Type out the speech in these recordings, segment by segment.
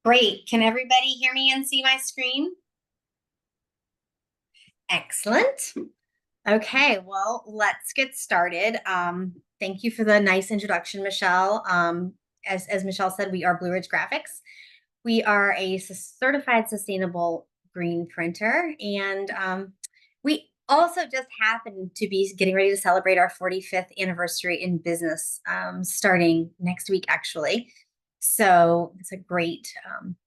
Great. Can everybody hear me and see my screen? Excellent. Okay, well, let's get started. Thank you for the nice introduction, Michelle. As Michelle said, we are Blue Ridge Graphics. We are a certified sustainable green printer, and we also just happen to be getting ready to celebrate our 45th anniversary in business, starting next week, actually. So it's a great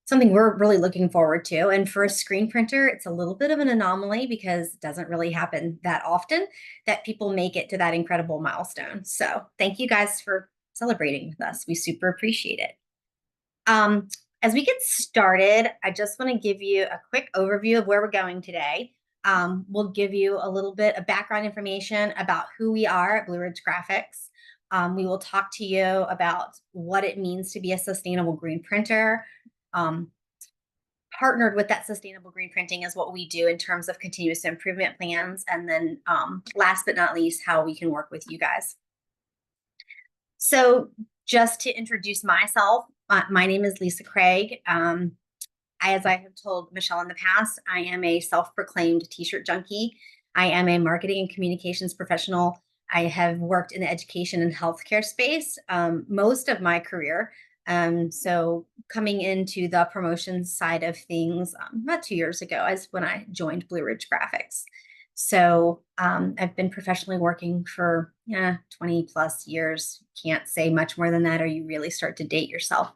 something we're really looking forward to. And for a screen printer, it's a little bit of an anomaly because it doesn't really happen that often that people make it to that incredible milestone. So thank you guys for celebrating with us. We super appreciate it. Um, as we get started, I just want to give you a quick overview of where we're going today. We'll give you a little bit of background information about who we are at Blue Ridge Graphics. We will talk to you about what it means to be a sustainable green printer. Um, Partnered with that sustainable green printing is what we do in terms of continuous improvement plans. And then last but not least, how we can work with you guys. So just to introduce myself, my name is Lisa Craig. As I have told Michelle in the past, I am a self-proclaimed t-shirt junkie. I am a marketing and communications professional. I have worked in the education and healthcare space most of my career. So coming into the promotions side of things about 2 years ago is when I joined Blue Ridge Graphics. So I've been professionally working for 20 plus years. Can't say much more than that, or you really start to date yourself.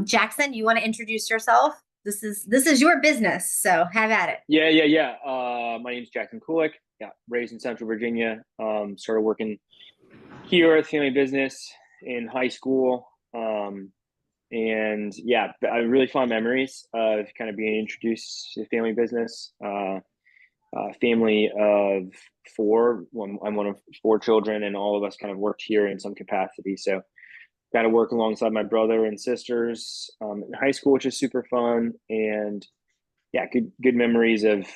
Jackson, you want to introduce yourself? This is your business, so have at it. Yeah. My name's Jackson Kulik. Yeah, raised in Central Virginia. Started working here at family business in high school. And yeah, I really fond memories of kind of being introduced to family business. Family of four. I'm one of four children, and all of us kind of worked here in some capacity. So got to work alongside my brother and sisters in high school, which is super fun. And yeah, good memories of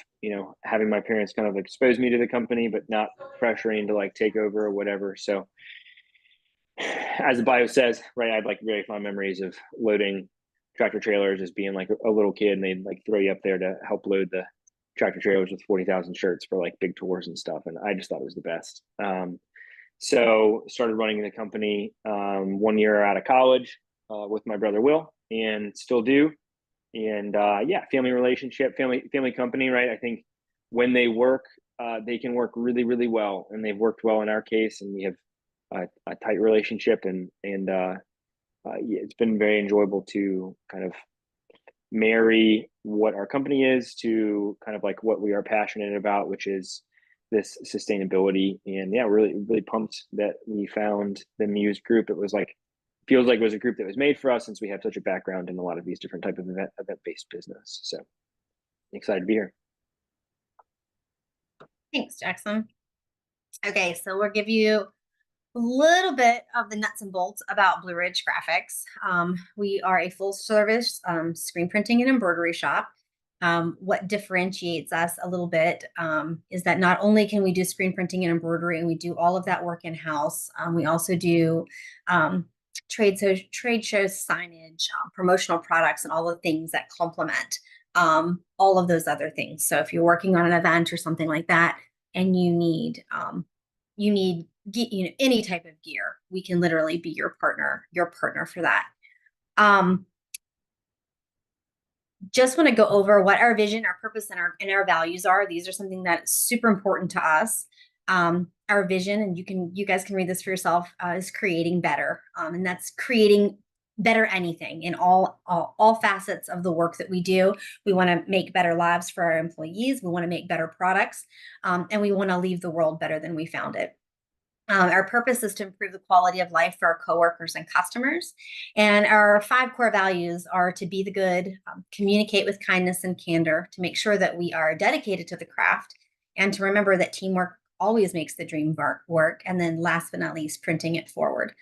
having my parents kind of expose me to the company, but not pressuring to like take over or whatever. So, as the bio says, right, I have like really fond memories of loading tractor trailers as being like a little kid, and they'd like throw you up there to help load the tractor trailers with 40,000 shirts for like big tours and stuff. And I just thought it was the best. So started running the company 1 year out of college with my brother Will, and still do. And yeah, family relationship, family company, right? I think when they work, they can work really well, and they've worked well in our case, and we have a tight relationship, and yeah, it's been very enjoyable to kind of marry what our company is to kind of like what we are passionate about, which is this sustainability. And yeah, really pumped that we found the Muse group. It was like feels like it was a group that was made for us since we have such a background in a lot of these different type of event based business. So excited to be here. Thanks, Jackson. Okay, so we'll give you a little bit of the nuts and bolts about Blue Ridge Graphics. We are a full service screen printing and embroidery shop. What differentiates us a little bit is that not only can we do screen printing and embroidery, and we do all of that work in house, we also do trade shows, signage, promotional products, and all the things that complement all of those other things. So if you're working on an event or something like that, and you need any type of gear, we can literally be your partner for that. Just want to go over what our vision, our purpose, and our values are. These are something that's super important to us. Our vision, and you guys can read this for yourself, is creating better, and that's creating better anything in all facets of the work that we do. We want to make better lives for our employees. We want to make better products, and we want to leave the world better than we found it. Our purpose is to improve the quality of life for our coworkers and customers. And our 5 core values are to be the good, communicate with kindness and candor, to make sure that we are dedicated to the craft, and to remember that teamwork always makes the dream work. And then last but not least, printing it forward.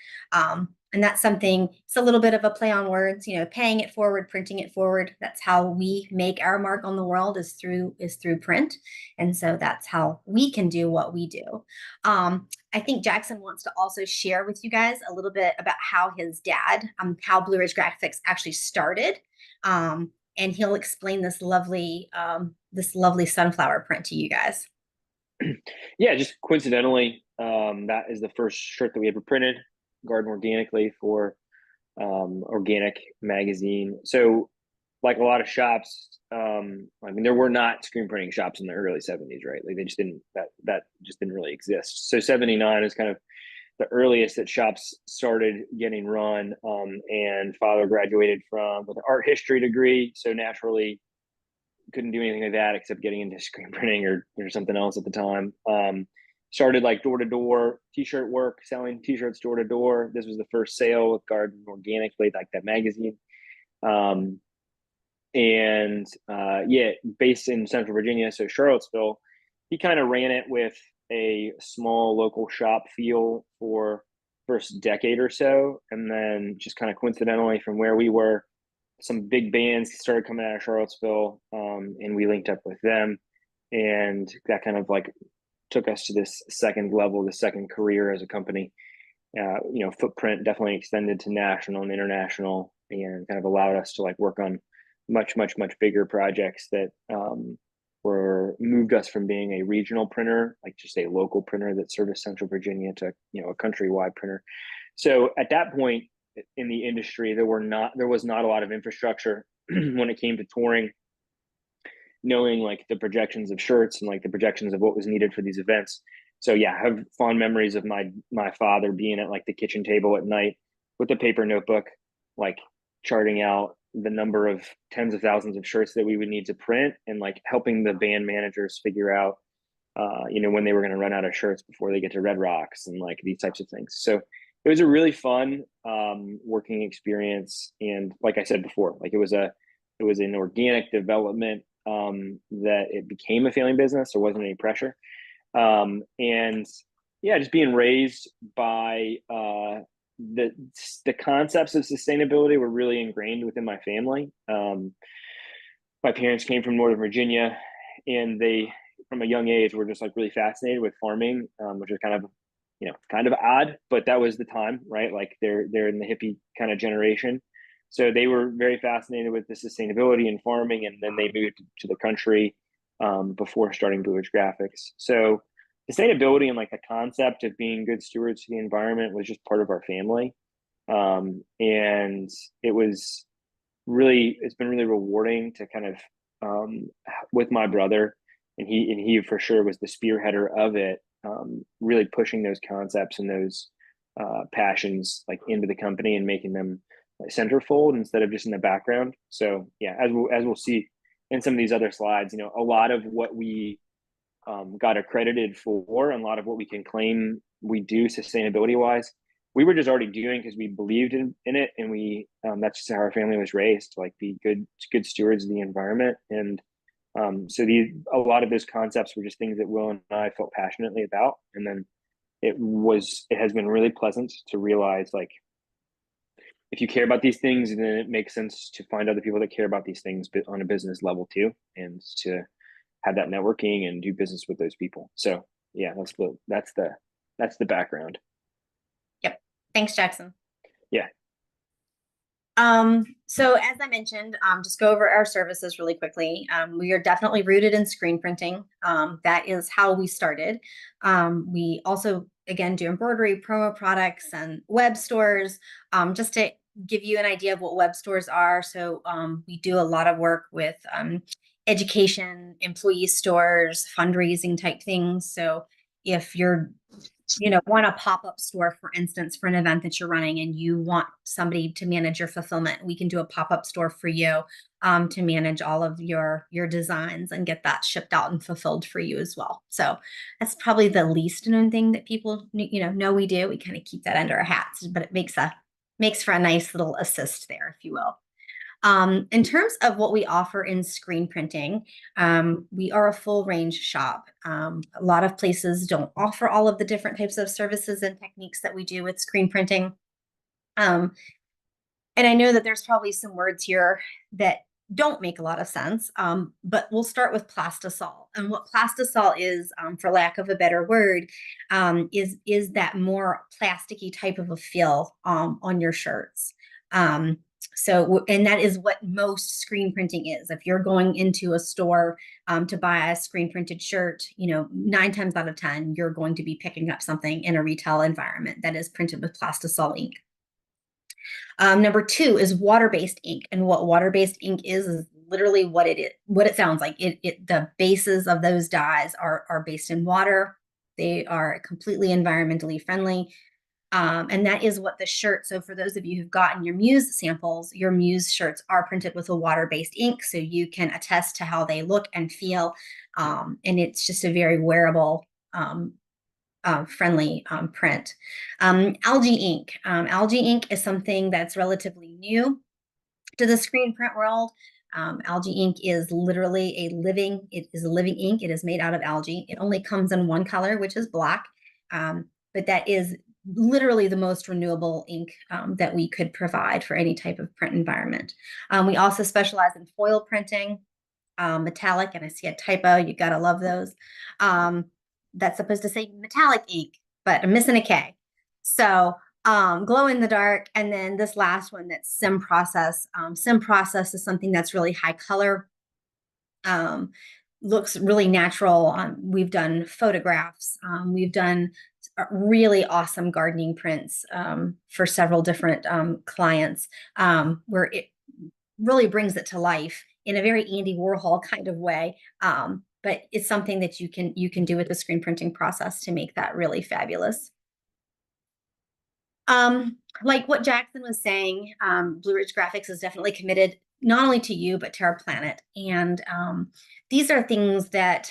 And that's something, it's a little bit of a play on words, paying it forward, printing it forward. That's how we make our mark on the world, is through print. And so that's how we can do what we do. I think Jackson wants to also share with you guys a little bit about how his dad, how Blue Ridge Graphics actually started. And he'll explain this lovely sunflower print to you guys. Yeah, just coincidentally, that is the first shirt that we ever printed, Garden Organically, for Organic Magazine. So, like a lot of shops, I mean, there were not screen printing shops in the early 70s, right? Like they just didn't, that just didn't really exist. So 79 is kind of the earliest that shops started getting run. And father graduated with an art history degree, so naturally couldn't do anything like that except getting into screen printing or something else at the time. Started like door to door t-shirt work, selling t-shirts door to door. This was the first sale with Garden Organically, like that magazine. Yeah, based in Central Virginia, so Charlottesville. He kind of ran it with a small local shop feel for first decade or so, and then just kind of coincidentally from where we were, some big bands started coming out of Charlottesville, and we linked up with them, and that kind of like took us to this second level, the second career as a company. Footprint definitely extended to national and international, and kind of allowed us to like work on much bigger projects that were moved us from being a regional printer, like just a local printer that serviced Central Virginia, to a countrywide printer. So at that point in the industry, there was not a lot of infrastructure when it came to touring, knowing like the projections of shirts and like the projections of what was needed for these events. So yeah, I have fond memories of my father being at like the kitchen table at night with a paper notebook, like charting out the number of tens of thousands of shirts that we would need to print, and like helping the band managers figure out when they were going to run out of shirts before they get to Red Rocks, and like these types of things. So it was a really fun working experience. And like I said before, like it was an organic development, that it became a failing business. There wasn't any pressure. And yeah, just being raised by the concepts of sustainability were really ingrained within my family. My parents came from Northern Virginia, and they, from a young age, were just like really fascinated with farming, which is kind of odd, but that was the time, right? Like they're in the hippie kind of generation. So they were very fascinated with the sustainability in farming, and then they moved to the country before starting Blue Ridge Graphics. So sustainability and like the concept of being good stewards to the environment was just part of our family. And it's been really rewarding to kind of, with my brother, and he for sure was the spearheader of it, really pushing those concepts and those passions like into the company and making them like centerfold instead of just in the background. So yeah, as we'll see in some of these other slides, a lot of what we got accredited for, and a lot of what we can claim we do sustainability wise, we were just already doing because we believed in it, and we that's just how our family was raised, to like be good stewards of the environment. And so a lot of those concepts were just things that Will and I felt passionately about. And then it has been really pleasant to realize, like, if you care about these things, then it makes sense to find other people that care about these things on a business level too, and to have that networking and do business with those people. So yeah, that's the background. Yep. Thanks, Jackson. Yeah. So as I mentioned, just go over our services really quickly. We are definitely rooted in screen printing. That is how we started. We also, again, do embroidery, promo products, and web stores. Just to give you an idea of what web stores are. So we do a lot of work with education, employee stores, fundraising type things. So if you're want a pop-up store, for instance, for an event that you're running, and you want somebody to manage your fulfillment, we can do a pop-up store for you to manage all of your designs and get that shipped out and fulfilled for you as well. So that's probably the least known thing that people know we do. We kind of keep that under our hats, but it makes for a nice little assist there, if you will. In terms of what we offer in screen printing, we are a full range shop. A lot of places don't offer all of the different types of services and techniques that we do with screen printing. And I know that there's probably some words here that don't make a lot of sense, but we'll start with plastisol. And what plastisol is, for lack of a better word, is that more plasticky type of a feel on your shirts. And that is what most screen printing is. If you're going into a store to buy a screen printed shirt, 9 times out of 10, you're going to be picking up something in a retail environment that is printed with plastisol ink. Number two is water-based ink, and what water-based ink is literally what it sounds like. The bases of those dyes are based in water. They are completely environmentally friendly, and that is what the shirt. So for those of you who've gotten your Muse samples, your Muse shirts are printed with a water-based ink, so you can attest to how they look and feel, and it's just a very wearable friendly print. Algae ink. Algae ink is something that's relatively new to the screen print world. Algae ink is literally it is a living ink. It is made out of algae. It only comes in one color, which is black, but that is literally the most renewable ink that we could provide for any type of print environment. We also specialize in foil printing, metallic, and I see a typo. You gotta love those. That's supposed to say metallic ink, but I'm missing a K. So glow in the dark. And then this last one, that's sim process. Sim process is something that's really high color, looks really natural. We've done photographs. We've done really awesome gardening prints for several different clients, where it really brings it to life in a very Andy Warhol kind of way. But it's something that you can do with the screen printing process to make that really fabulous. Like what Jackson was saying, Blue Ridge Graphics is definitely committed not only to you, but to our planet. And these are things that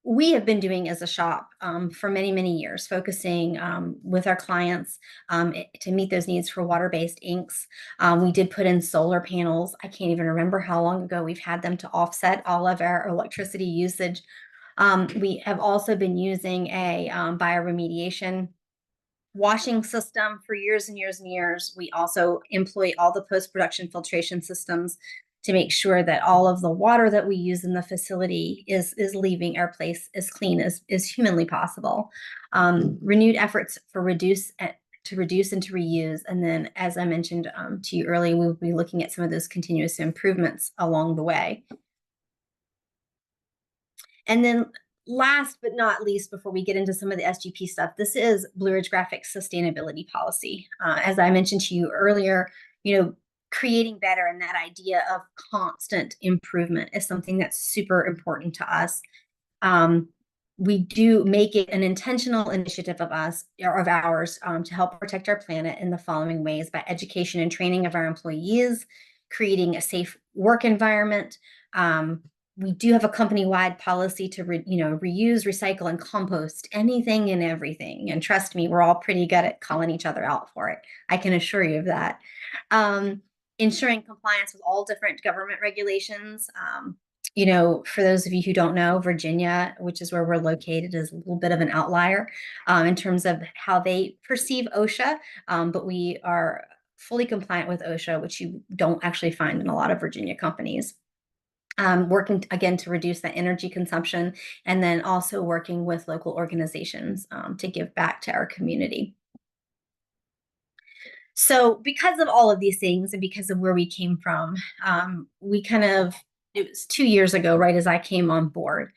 we have been doing as a shop for many, many years, focusing with our clients to meet those needs for water-based inks. We did put in solar panels. I can't even remember how long ago we've had them to offset all of our electricity usage. We have also been using a bioremediation washing system for years and years and years. We also employ all the post-production filtration systems to make sure that all of the water that we use in the facility is leaving our place as clean as humanly possible. Renewed efforts to reduce and to reuse. And then, as I mentioned to you earlier, we'll be looking at some of those continuous improvements along the way. And then last but not least, before we get into some of the SGP stuff, this is Blue Ridge Graphics sustainability policy. As I mentioned to you earlier, creating better and that idea of constant improvement is something that's super important to us. We do make it an intentional initiative of ours to help protect our planet in the following ways: by education and training of our employees, creating a safe work environment. We do have a company-wide policy to reuse, recycle, and compost anything and everything. And trust me, we're all pretty good at calling each other out for it. I can assure you of that. Ensuring compliance with all different government regulations. For those of you who don't know, Virginia, which is where we're located, is a little bit of an outlier in terms of how they perceive OSHA, but we are fully compliant with OSHA, which you don't actually find in a lot of Virginia companies. Working again to reduce that energy consumption, and then also working with local organizations to give back to our community. So because of all of these things and because of where we came from, it was 2 years ago, right as I came on board,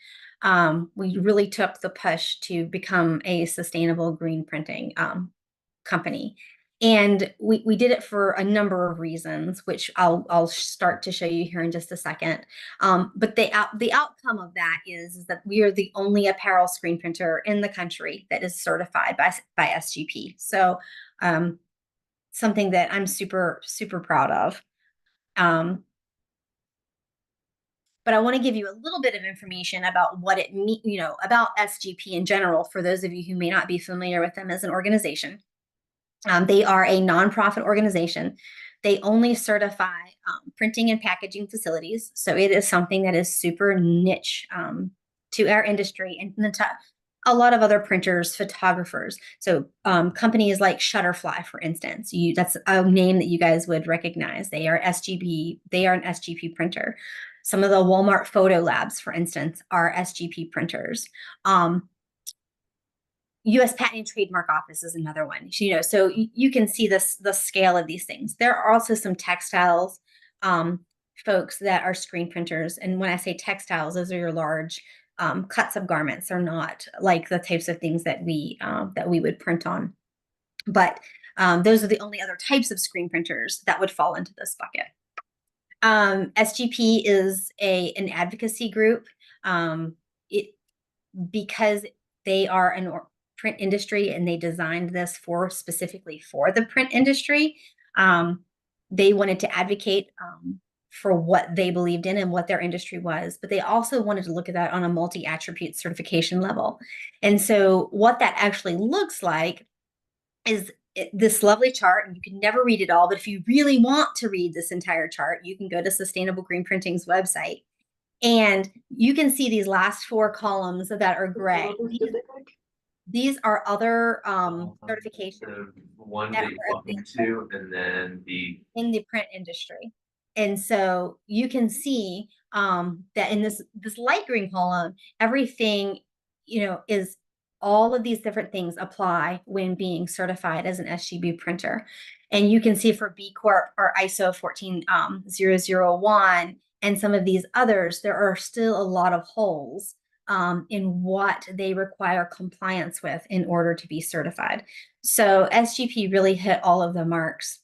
we really took the push to become a sustainable green printing company. And we did it for a number of reasons, which I'll start to show you here in just a second. But the outcome of that is that we are the only apparel screen printer in the country that is certified by SGP. So something that I'm super, super proud of. But I want to give you a little bit of information about what it means, about SGP in general, for those of you who may not be familiar with them as an organization. They are a nonprofit organization. They only certify printing and packaging facilities. So it is something that is super niche to our industry and to a lot of other printers, photographers. So companies like Shutterfly, for instance, that's a name that you guys would recognize. They are SGP, they are an SGP printer. Some of the Walmart photo labs, for instance, are SGP printers. U.S. Patent and Trademark Office is another one. So you can see the scale of these things. There are also some textiles folks that are screen printers, and when I say textiles, those are your large cuts of garments. They're not like the types of things that we would print on, but those are the only other types of screen printers that would fall into this bucket. SGP is an advocacy group. Because they are an print industry and they designed this specifically for the print industry. They wanted to advocate for what they believed in and what their industry was, but they also wanted to look at that on a multi-attribute certification level. And so what that actually looks like is this lovely chart, and you can never read it all, but if you really want to read this entire chart, you can go to Sustainable Green Printing's website. And you can see these last 4 columns that are gray. These are other certifications one that big one, two, and then in the print industry. And so you can see that in this light green column, everything, is all of these different things apply when being certified as an SGB printer. And you can see for B Corp or ISO 14001 and some of these others, there are still a lot of holes in what they require compliance with in order to be certified. So SGP really hit all of the marks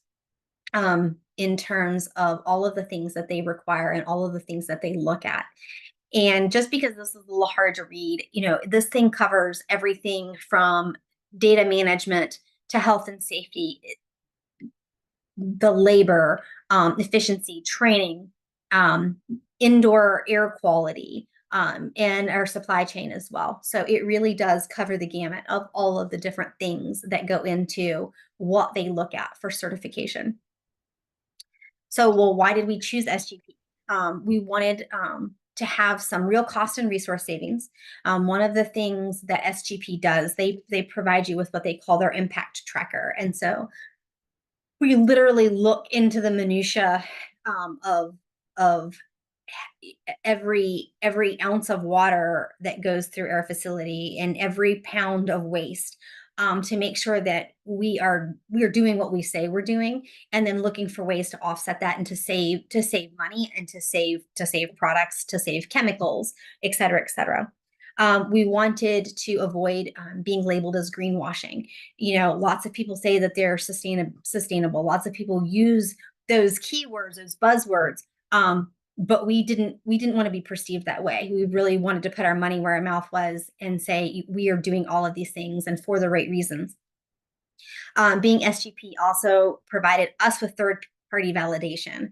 in terms of all of the things that they require and all of the things that they look at. And just because this is a little hard to read, this thing covers everything from data management to health and safety, the labor, efficiency, training, indoor air quality, and our supply chain as well. So it really does cover the gamut of all of the different things that go into what they look at for certification. So, well, why did we choose SGP? We wanted to have some real cost and resource savings. One of the things that SGP does, they provide you with what they call their impact tracker. And so we literally look into the minutia of every ounce of water that goes through our facility and every pound of waste to make sure that we are doing what we say we're doing, and then looking for ways to offset that and to save money and to save products, to save chemicals, et cetera, et cetera. We wanted to avoid being labeled as greenwashing. Lots of people say that they're sustainable. Lots of people use those keywords, those buzzwords. But we didn't want to be perceived that way. We really wanted to put our money where our mouth was and say we are doing all of these things and for the right reasons. Being SGP also provided us with third-party validation.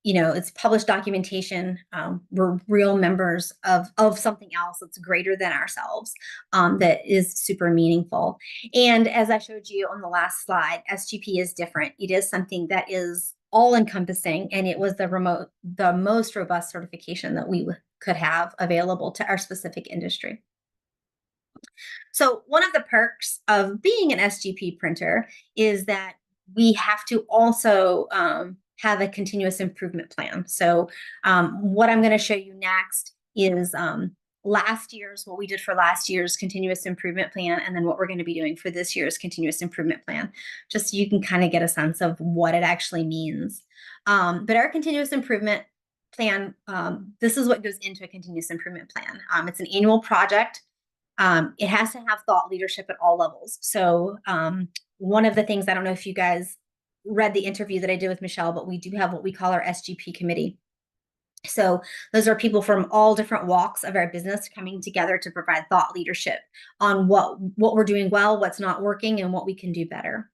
It's published documentation. We're real members of something else that's greater than ourselves, that is super meaningful. And as I showed you on the last slide, SGP is different. It is something that is all-encompassing, and it was the most robust certification that we could have available to our specific industry. So one of the perks of being an SGP printer is that we have to also have a continuous improvement plan. So what I'm going to show you next is what we did for last year's continuous improvement plan, and then what we're going to be doing for this year's continuous improvement plan, just so you can kind of get a sense of what it actually means. But our continuous improvement plan, this is what goes into a continuous improvement plan. It's an annual project. It has to have thought leadership at all levels. So one of the things, I don't know if you guys read the interview that I did with Michelle, but we do have what we call our SGP committee. So those are people from all different walks of our business coming together to provide thought leadership on what we're doing well, what's not working, and what we can do better.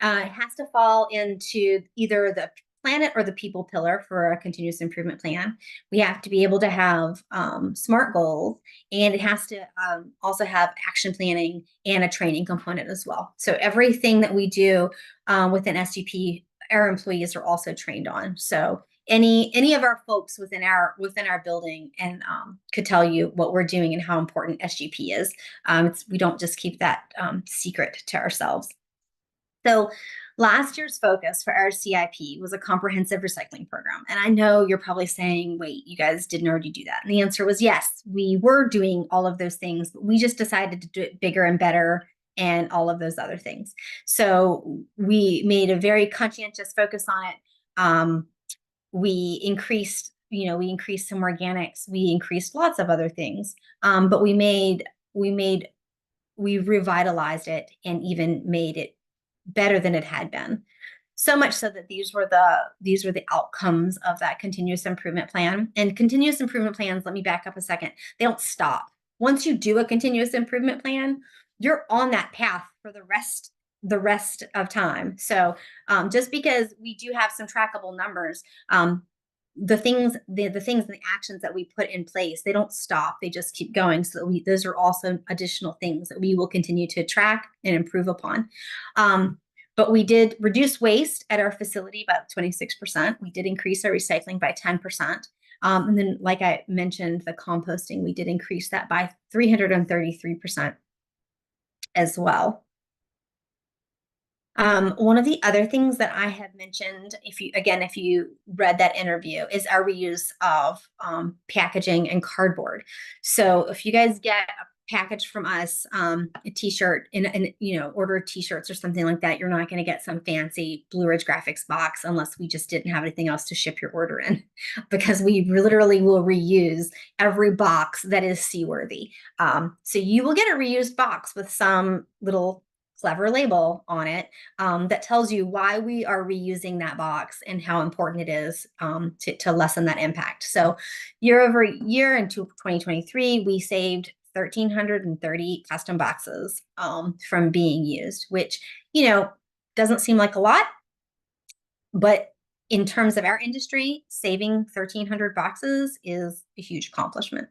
It has to fall into either the planet or the people pillar for a continuous improvement plan. We have to be able to have SMART goals, and it has to also have action planning and a training component as well. So everything that we do within SGP our employees are also trained on. So any of our folks within our building and could tell you what we're doing and how important SGP is. We don't just keep that secret to ourselves. So last year's focus for our CIP was a comprehensive recycling program. And I know you're probably saying, wait, you guys didn't already do that. And the answer was yes, we were doing all of those things, but we just decided to do it bigger and better and all of those other things. So we made a very conscientious focus on it. We increased some organics, we increased lots of other things, but we revitalized it and even made it better than it had been. So much so that these were the outcomes of that continuous improvement plan. And continuous improvement plans, let me back up a second, they don't stop. Once you do a continuous improvement plan, you're on that path for the rest of time. So just because we do have some trackable numbers, the things and the actions that we put in place, they don't stop, they just keep going. So those are also additional things that we will continue to track and improve upon. But we did reduce waste at our facility about 26%. We did increase our recycling by 10%. And then, like I mentioned, the composting, we did increase that by 333% as well. One of the other things that I have mentioned, if you read that interview, is our reuse of packaging and cardboard. So if you guys get a package from us, a t-shirt and order t-shirts or something like that, you're not going to get some fancy Blue Ridge Graphics box unless we just didn't have anything else to ship your order in, because we literally will reuse every box that is seaworthy. So you will get a reused box with some little clever label on it that tells you why we are reusing that box and how important it is to lessen that impact. So year over year into 2023, we saved 1,330 custom boxes from being used, which, doesn't seem like a lot, but in terms of our industry, saving 1,300 boxes is a huge accomplishment.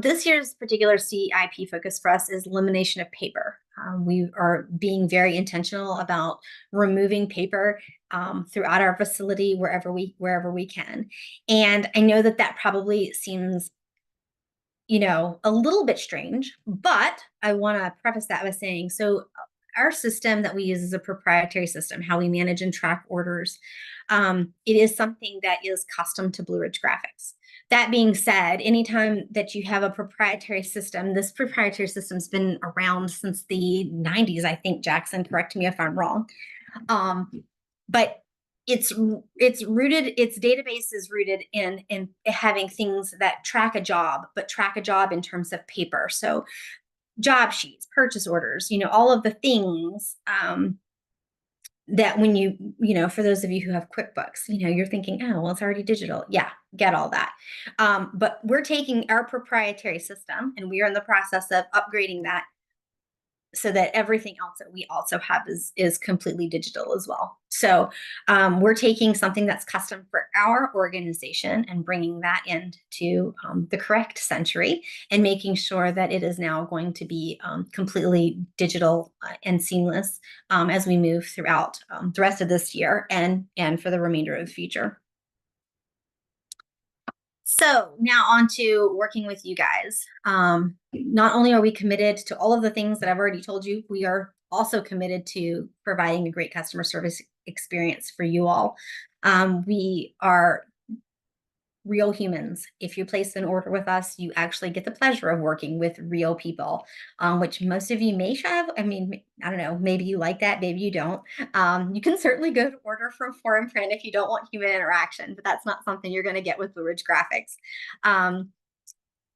This year's particular CIP focus for us is elimination of paper. We are being very intentional about removing paper throughout our facility wherever we can. And I know that probably seems, a little bit strange, but I want to preface that by saying, so our system that we use is a proprietary system, how we manage and track orders. It is something that is custom to Blue Ridge Graphics. That being said, anytime that you have a proprietary system, this proprietary system's been around since the 90s, I think, Jackson, correct me if I'm wrong. But its database is rooted in having things that track a job, but track a job in terms of paper. So job sheets, purchase orders, all of the things that when for those of you who have QuickBooks, you're thinking, oh, well, it's already digital. Yeah, get all that. But we're taking our proprietary system and we are in the process of upgrading that so that everything else that we also have is completely digital as well. So we're taking something that's custom for our organization and bringing that into the correct century and making sure that it is now going to be completely digital and seamless as we move throughout the rest of this year and for the remainder of the future. So now on to working with you guys. Not only are we committed to all of the things that I've already told you, we are also committed to providing a great customer service experience for you all. We are real humans. If you place an order with us, you actually get the pleasure of working with real people, which most of you may have. I mean, I don't know, maybe you like that, maybe you don't. You can certainly go to order from Foreign Print if you don't want human interaction, but that's not something you're going to get with Blue Ridge Graphics.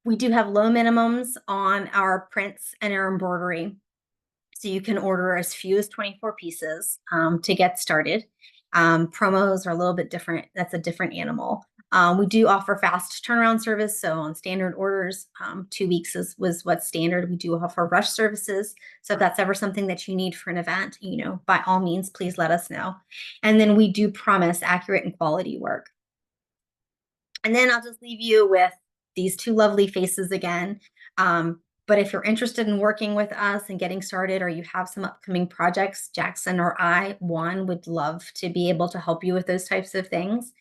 We do have low minimums on our prints and our embroidery. So you can order as few as 24 pieces to get started. Promos are a little bit different. That's a different animal. We do offer fast turnaround service. So on standard orders, 2 weeks was what's standard. We do offer rush services. So if that's ever something that you need for an event, by all means, please let us know. And then we do promise accurate and quality work. And then I'll just leave you with these two lovely faces again. But if you're interested in working with us and getting started, or you have some upcoming projects, Jackson or I, one, would love to be able to help you with those types of things.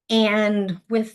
And with